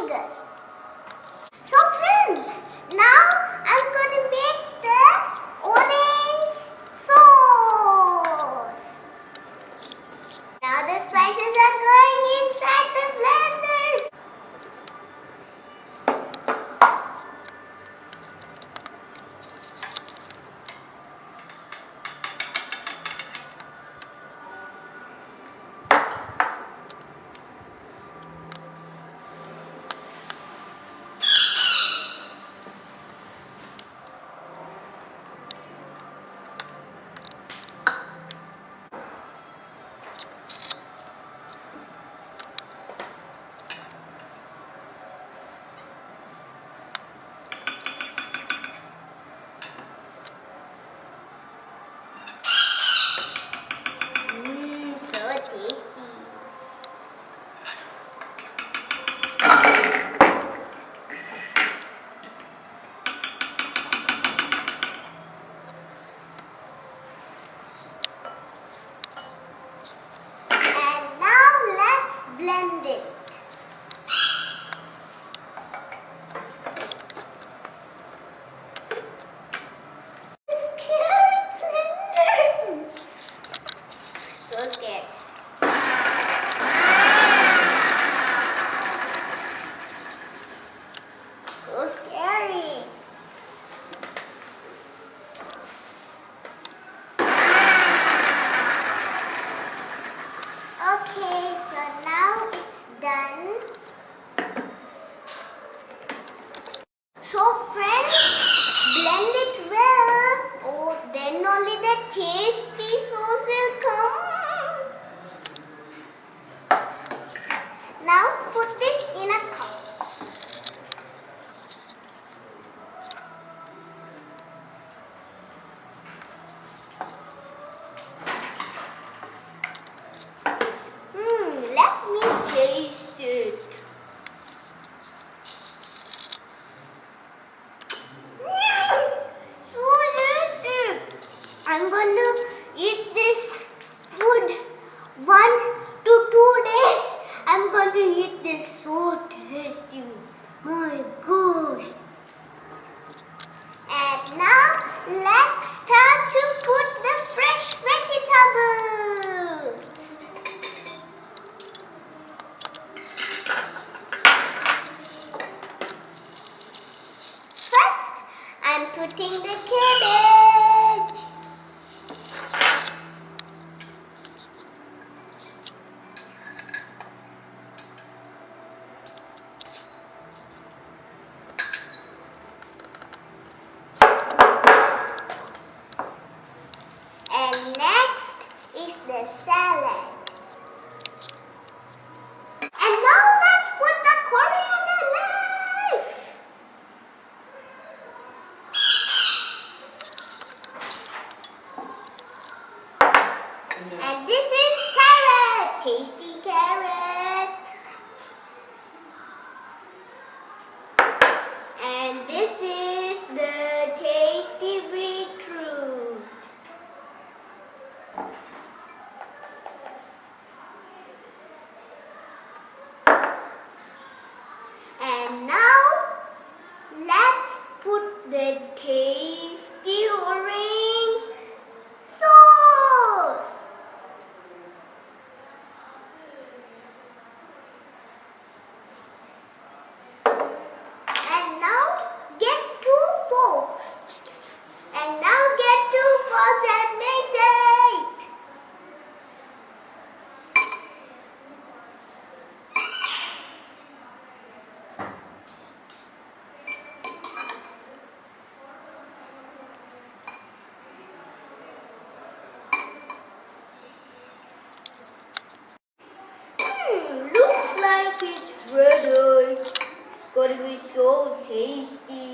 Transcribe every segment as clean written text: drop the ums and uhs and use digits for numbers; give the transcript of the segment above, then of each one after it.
vinegar. So friends, now I'm going to make the orange sauce. Now the spices are going inside the blenders. So tasty. And now let's blend it. Scary blender. So scared. So scary. Okay, so now it's done. So friends, blend it well. Oh, then only the tasty sauce will come. Now put this in a cup. Let me taste it. So tasty. I'm going to eat this food 1 to 2 days. I'm going to eat this so tasty. My gosh. And now let's start to put the fresh vegetables. First, I'm putting the cabbage. And next is the salad. And now let's put the coriander leaf. And this is carrot, tasty carrot. And this is the tasty beetroot. And now let's put the tasty orange sauce. And now get 2 forks. And now get 2 forks and mix it. Looks like it's ready. It's gonna be so tasty.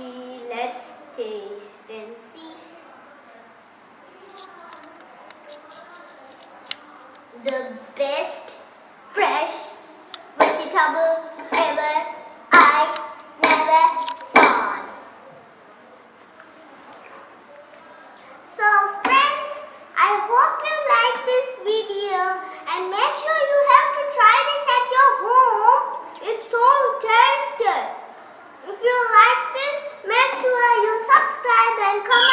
Let's taste and see. The best fresh vegetable ever I never saw. So friends, I hope you like this video and make sure you have to try this at your home. It's so tasty. like this, make sure you subscribe and comment